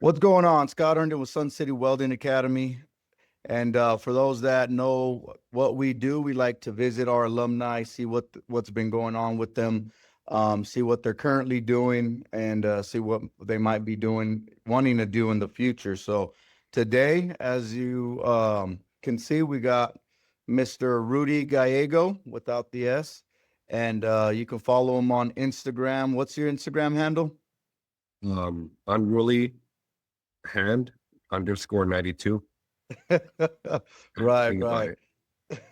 What's going on? Scott Herndon with Sun City Welding Academy. And for those that know what we do, we like to visit our alumni, see what's been going on with them, see what they're currently doing, and see what they might be doing, wanting to do in the future. So today, as you can see, we got Mr. Rudy Gallego without the S, and you can follow him on Instagram. What's your Instagram handle? Unruly hand underscore 92. Right, Think about right.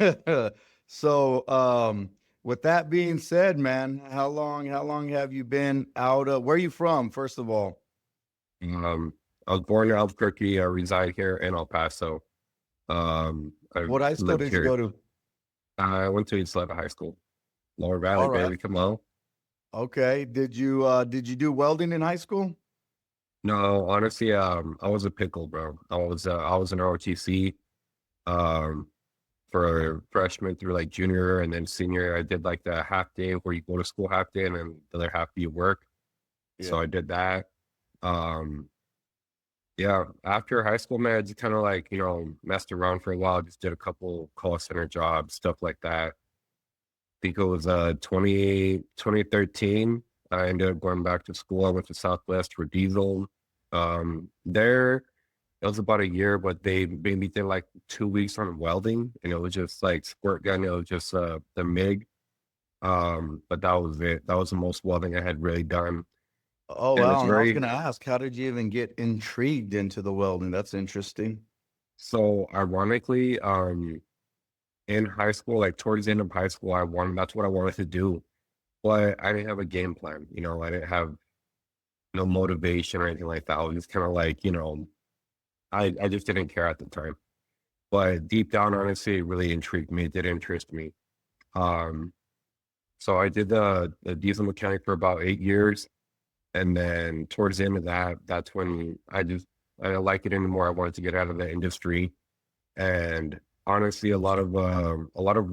it. So, with that being said, man, how long have you been out of, where are you from, first of all? Um, I was born in Albuquerque. I reside here in El Paso. I've What high school lived did you here. go to? I went to East High School, Lower Valley, All right. baby. Come on. Okay. Did you do welding in high school? No, honestly, I was a pickle, bro. I was an ROTC, um, for freshman through like junior and then senior. I did like the half day where you go to school half day and then the other half you work. So Yeah. I did that. Um, Yeah, after high school, man, I just kind of like, messed around for a while, just did a couple call center jobs, stuff like that. I think it was 2013. I ended up going back to school. I went to Southwest for diesel. There, it was about a year, but they made me did like 2 weeks on welding, and it was just like squirt gun. It was just the MIG. But that was it. That was the most welding I had really done. Oh, And wow. it's And I was very gonna ask, how did you even get intrigued into the welding? That's interesting. so ironically, in high school, like towards the end of high school, that's what I wanted to do. But I didn't have a game plan, I didn't have no motivation or anything like that. I was just kind of like, I just didn't care at the time. But deep down, honestly, it really intrigued me. It did interest me. Um, so I did the diesel mechanic for about 8 years. And then towards the end of that, that's when I didn't like it anymore. I wanted to get out of the industry. And honestly, a lot of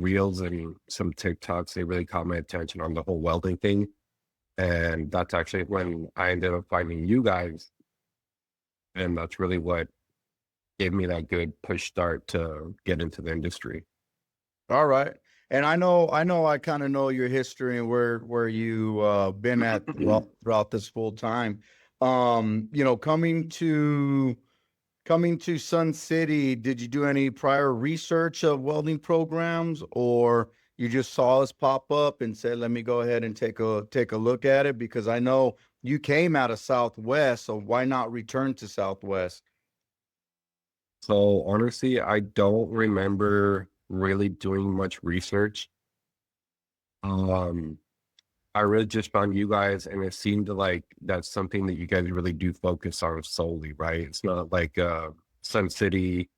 reels and some TikToks, they really caught my attention on the whole welding thing. And that's actually when I ended up finding you guys. And that's really what gave me that good push start to get into the industry. All right. And I kind of know your history and where you been at throughout this full time. Coming to Sun City, did you do any prior research of welding programs, or you just saw us pop up and said, "Let me go ahead and take a look at it"? Because I know you came out of Southwest, so why not return to Southwest? So honestly, I don't remember really doing much research. Um, I really just found you guys, and it seemed like that's something that you guys really do focus on solely, right? It's not like Sun City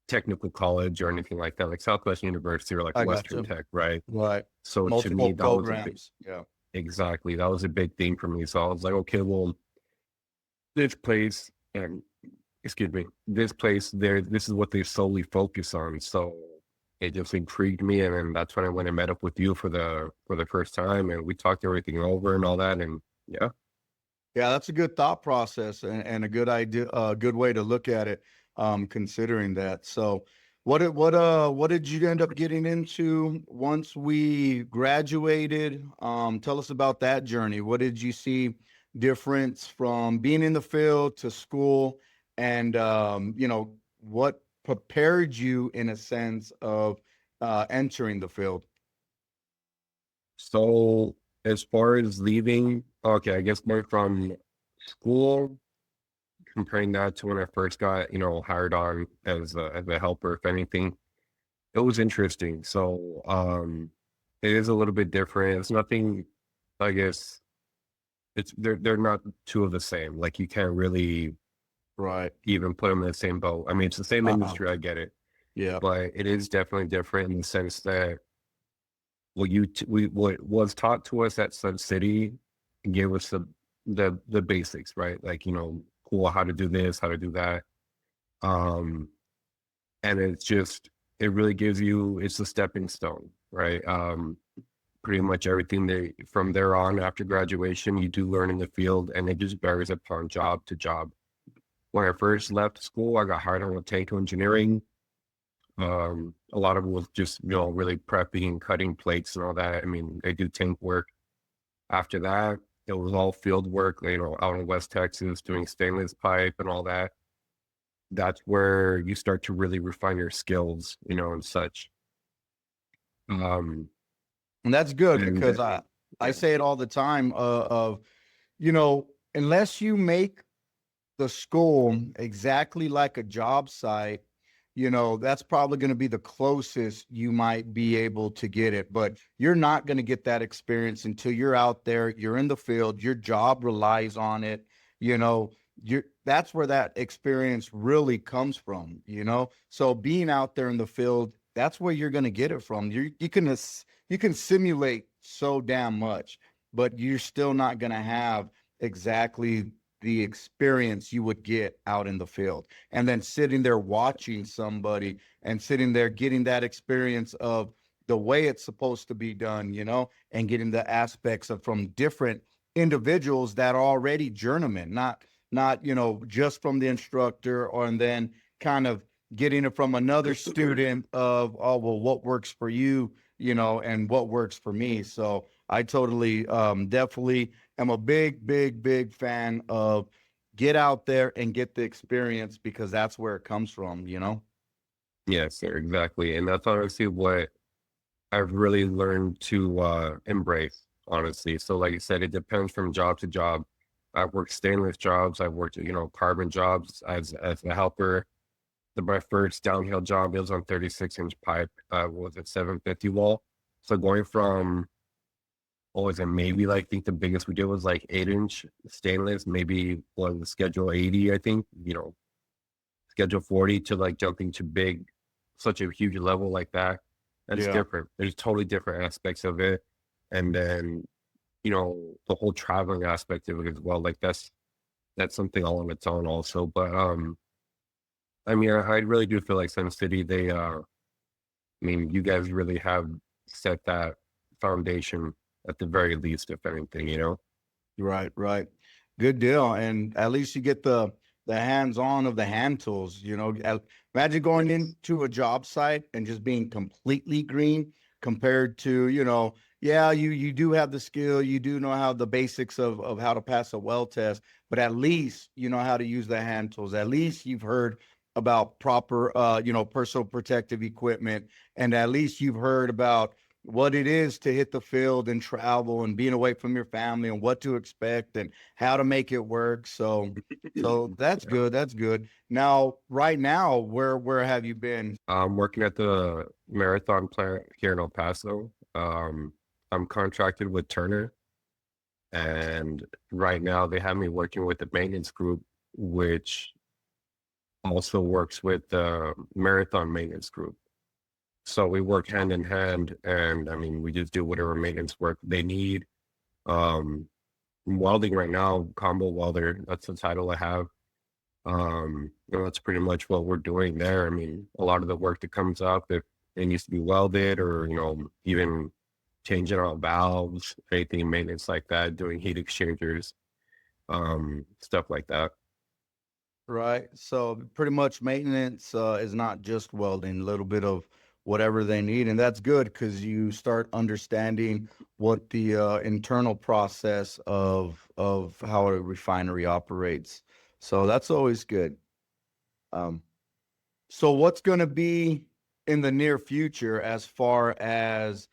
Technical College or anything like that, like Southwest University or like I got Western you. Tech, right? Right. So to Multiple me, that was a big, programs. Yeah. exactly, that was a big thing for me. So I was like, okay, well, this place, and excuse me, this place, this is what they solely focus on. So it just intrigued me, and then that's when I went and met up with you for the first time, and we talked everything over and all that, and yeah. Yeah, that's a good thought process and a good idea, a good way to look at it, considering that. So what did you end up getting into once we graduated? Tell us about that journey. What did you see difference from being in the field to school? And what prepared you in a sense of entering the field? So as far as leaving, okay, I guess going from school, comparing that to when I first got, hired on as a helper, if anything, it was interesting. So it is a little bit different. It's nothing, I guess they're not two of the same. Like you can't really Right. even put them in the same boat. I mean, it's the same Uh-uh. industry, I get it, Yeah. but it is definitely different in the sense that what was taught to us at Sun City gave us the basics, right? Like, cool, how to do this, how to do that. Um, and it really gives you, it's a stepping stone, right? Pretty much everything from there on after graduation, you do learn in the field, and it just varies upon job to job. when I first left school, I got hired on with tank engineering. A lot of it was just, really prepping and cutting plates and all that. I mean, they do tank work. After that, it was all field work, out in West Texas doing stainless pipe and all that. That's where you start to really refine your skills, and such. Um, And that's good and because I yeah, say it all the time, of, you know, unless you make the school exactly like a job site, that's probably going to be the closest you might be able to get it. But you're not going to get that experience until you're out there, you're in the field, your job relies on it. You know, that's where that experience really comes from. So being out there in the field, that's where you're going to get it from. You can simulate so damn much, but you're still not going to have exactly the experience you would get out in the field. And then sitting there watching somebody and sitting there getting that experience of the way it's supposed to be done, and getting the aspects of from different individuals that are already journeymen, not just from the instructor, or and then kind of getting it from another student of, oh, well, what works for you, and what works for me. So I totally, definitely am a big, big, big fan of get out there and get the experience, because that's where it comes from. yes, sir, exactly. And that's honestly what I've really learned to embrace, honestly. So like you said, it depends from job to job. I've worked stainless jobs, I've worked, carbon jobs as a helper. My first downhill job, it was on 36-inch pipe, was at 750 wall. So going from, what was it, maybe like, I think the biggest we did was like 8-inch stainless, maybe was the schedule 80, I think, schedule 40, to like jumping to big, such a huge level like that. That's Yeah. different. There's totally different aspects of it. And then, the whole traveling aspect of it as well. Like that's something all on its own also. But I mean, I really do feel like Sun City, I mean, you guys really have set that foundation at the very least, if anything. Right, right. Good deal. And at least you get the hands-on of the hand tools. Imagine going into a job site and just being completely green compared to, yeah, you do have the skill, you do know how the basics of how to pass a well test, but at least you know how to use the hand tools. At least you've heard about proper personal protective equipment, and at least you've heard about what it is to hit the field and travel and being away from your family and what to expect and how to make it work. So that's Yeah. good. That's good. Now, right now, where have you been? I'm working at the marathon plant here in El Paso. I'm contracted with Turner, and right now they have me working with the maintenance group, which also works with the marathon maintenance group. So we work hand in hand, and I mean, we just do whatever maintenance work they need. Um, Welding right now, Combo Welder, that's the title I have. That's pretty much what we're doing there. I mean, a lot of the work that comes up, if it needs to be welded, or, even changing out valves, anything maintenance like that, doing heat exchangers, stuff like that. Right. So pretty much maintenance is not just welding, a little bit of whatever they need. And that's good because you start understanding what the internal process of how a refinery operates. So that's always good. Um, so what's going to be in the near future as far as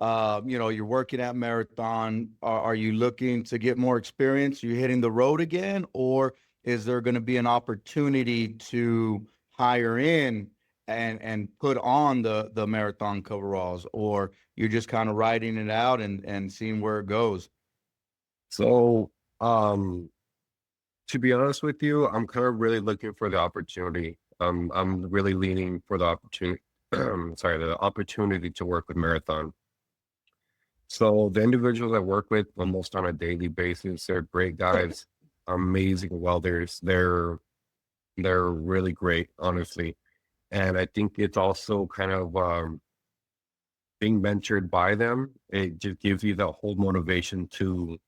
you're working at Marathon. Are you looking to get more experience? You hitting the road again, or is there going to be an opportunity to hire in and put on the marathon coveralls, or you're just kind of riding it out and seeing where it goes? So, um, to be honest with you, I'm kind of really looking for the opportunity. I'm really leaning for the opportunity, sorry, the opportunity to work with Marathon. So the individuals I work with almost on a daily basis, they're great guys, amazing welders. They're really great, honestly. And I think it's also kind of being mentored by them. It just gives you that whole motivation to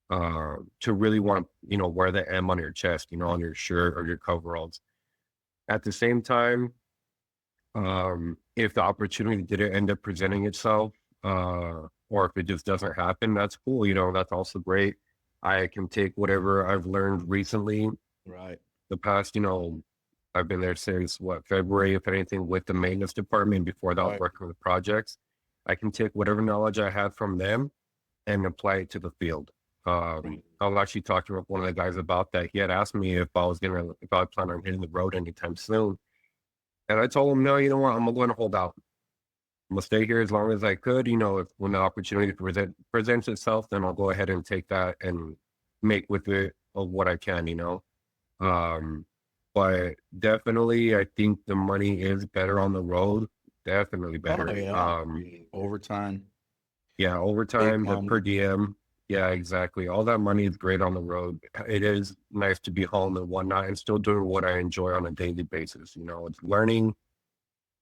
to really want, wear the M on your chest, on your shirt or your coveralls. At the same time, if the opportunity didn't end up presenting itself, or if it just doesn't happen, that's cool. That's also great. I can take whatever I've learned recently, Right. the past, I've been there since February, if anything, with the maintenance department. Before that, I was Right. working with projects. I can take whatever knowledge I have from them and apply it to the field. I was actually talking with one of the guys about that. He had asked me if I plan on hitting the road anytime soon. And I told him, no, you know what? I'm going to hold out. I'm going to stay here as long as I could. If when the opportunity presents itself, then I'll go ahead and take that and make with it of what I can. Um, but definitely, I think the money is better on the road. Definitely Oh better. yeah. Overtime. Yeah, Big overtime, the time. per diem. Yeah, exactly. All that money is great on the road. It is nice to be home and whatnot and still doing what I enjoy on a daily basis. It's learning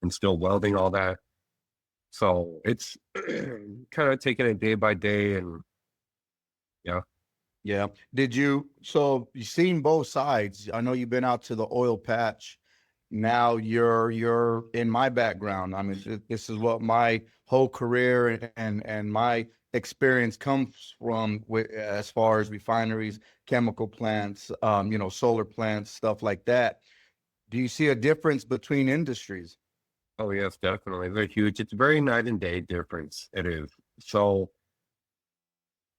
and still welding, all that. So it's kind of taking it day by day. And yeah. Yeah. So you've seen both sides. I know you've been out to the oil patch. Now you're in my background. I mean, this is what my whole career and my experience comes from with as far as refineries, chemical plants, solar plants, stuff like that. Do you see a difference between industries? Oh, yes, definitely. They're huge. It's very night and day difference. It is. So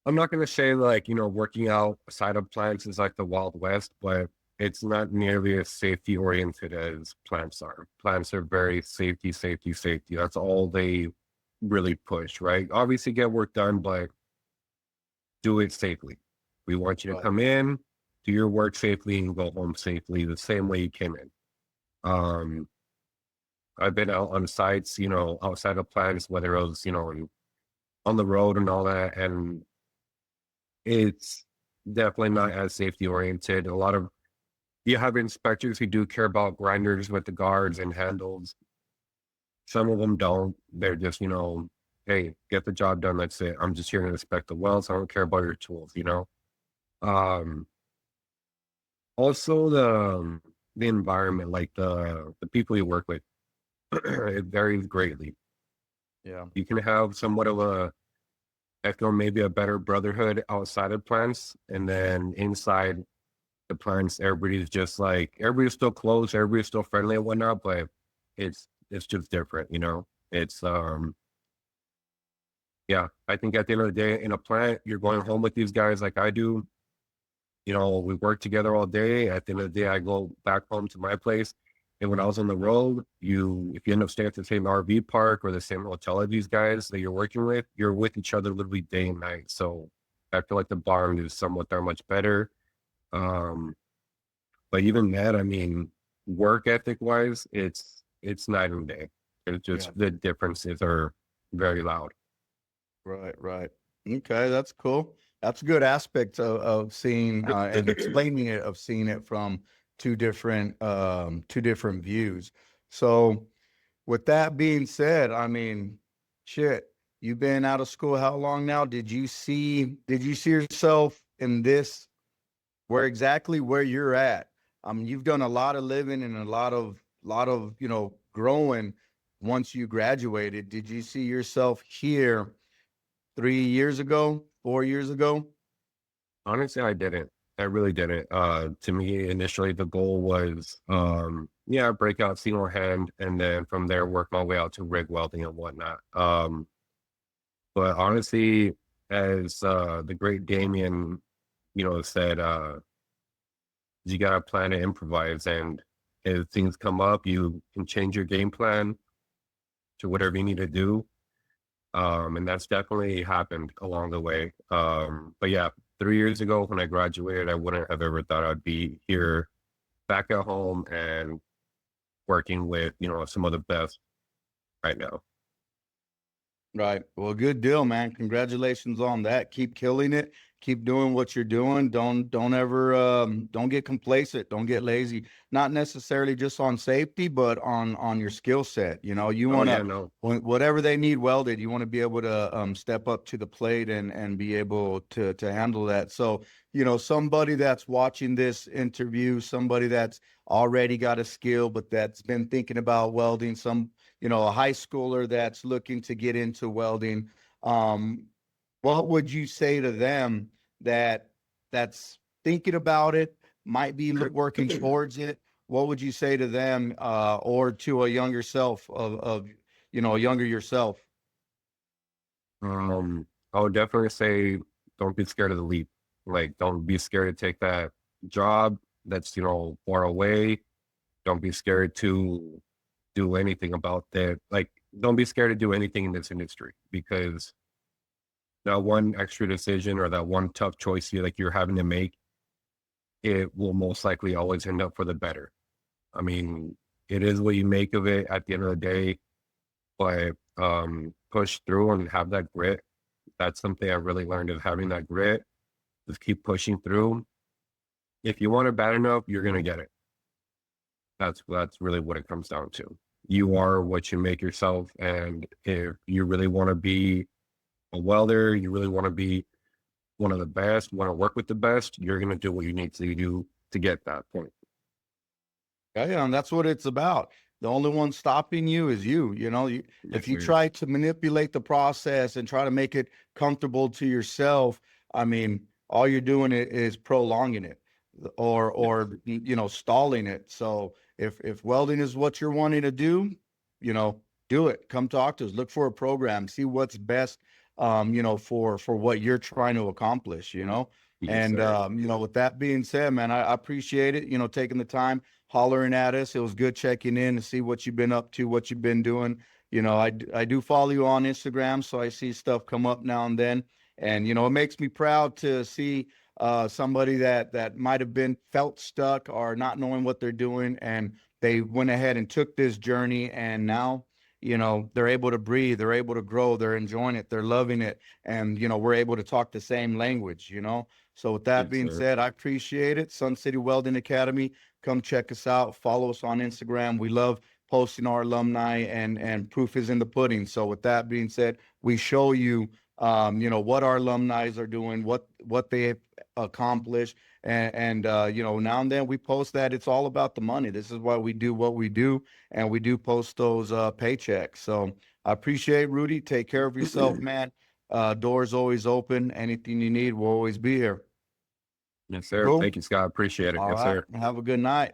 I'm not going to say like, working out side of plants is like the Wild West, but it's not nearly as safety oriented as plants are. Plants are very safety, safety, safety. That's all they really push, right? Obviously get work done, but do it safely. We want you to Right. come in, do your work safely and go home safely the same way you came in. Um, I've been out on sites, outside of plants, whether it was, on the road and all that, and it's definitely not as safety oriented. A lot of you have inspectors who do care about grinders with the guards and handles. Some of them don't. They're just, hey, get the job done. That's it. I'm just here to inspect the wells. I don't care about your tools. Um, Also the environment, like the people you work with, it varies greatly. Yeah. You can have somewhat of I feel maybe a better brotherhood outside of plants, and then inside the plants, everybody's still close, everybody's still friendly and whatnot, but it's just different. It's yeah. I think at the end of the day, in a plant, you're going home with these guys like I do. We work together all day. At the end of the day, I go back home to my place. And when I was on the road, if you end up staying at the same RV park or the same hotel as these guys that you're working with, you're with each other literally day and night. So I feel like the bond is somewhat that much better. Um, but even that, I mean, work ethic wise, it's night and day. It's Yeah. just the differences are very loud. Right, right. Okay, that's cool. That's a good aspect of seeing and explaining it, of seeing it from two different views. So with that being said, I mean, shit, you've been out of school how long now? Did you see yourself in this where you're at? I mean, you've done a lot of living and a lot of growing once you graduated. Did you see yourself here 3 years ago, 4 years ago? Honestly, I didn't. I really didn't. To me, initially the goal was, yeah, break out single hand, and then from there work my way out to rig welding and whatnot. But honestly, as the great Damien, said, you gotta plan to improvise, and if things come up, you can change your game plan to whatever you need to do. And that's definitely happened along the way. But yeah, 3 years ago when I graduated, I wouldn't have ever thought I'd be here back at home and working with, some of the best right now. Right. Well, good deal, man. Congratulations on that. Keep killing it. keep doing what you're doing. Don't ever don't get complacent. Don't get lazy. Not necessarily just on safety, but on your skill set. You know, you Oh want yeah, to no, whatever they need welded, you want to be able to step up to the plate and be able to handle that. So, you know, somebody that's watching this interview, somebody that's already got a skill, but that's been thinking about welding, some, you know, a high schooler that's looking to get into welding. Um, what would you say to them that's thinking about it, might be working towards it? What would you say to them, or to a younger self of you know, a younger yourself? I would definitely say don't be scared of the leap. Like, don't be scared to take that job that's, you know, far away. Don't be scared to do anything about that. Like, don't be scared to do anything in this industry because that one extra decision or that one tough choice you're having to make, it will most likely always end up for the better. I mean, it is what you make of it at the end of the day, but push through and have that grit. That's something I really learned of having that grit. Just keep pushing through. If you want it bad enough, you're gonna get it. That's really what it comes down to. You are what you make yourself, and if you really want to be a welder, you really want to be one of the best, want to work with the best, you're gonna do what you need to do to get that point. Yeah, and that's what it's about. The only one stopping you is you. You know, if Yes, you sir. try to manipulate the process and try to make it comfortable to yourself, I mean, all you're doing is prolonging it, Yes. or you know, stalling it. So if welding is what you're wanting to do, you know, do it. Come talk to us. Look for a program. See what's best, you know, for what you're trying to accomplish. You know. Yes, And sir. you know, with that being said, man, I appreciate it. You know, taking the time hollering at us. It was good checking in to see what you've been up to, what you've been doing. You know, I do follow you on Instagram, so I see stuff come up now and then. And, you know, it makes me proud to see somebody that might have been felt stuck or not knowing what they're doing. And they went ahead and took this journey. And now, you know, they're able to breathe, they're able to grow, they're enjoying it, they're loving it. And, you know, we're able to talk the same language, you know. So with that Yes, being sir. said, I appreciate it. Sun City Welding Academy. Come check us out. Follow us on Instagram. We love posting our alumni, and proof is in the pudding. So with that being said, we show you, you know, what our alumni are doing, what they have accomplished. And you know, now and then we post that it's all about the money. This is why we do what we do. And we do post those paychecks. So I appreciate Rudy. Take care of yourself, man. Doors always open. Anything you need, we'll always be here. Yes, sir. Cool. Thank you, Scott. Appreciate it. All Yes, right. sir. Have a good night.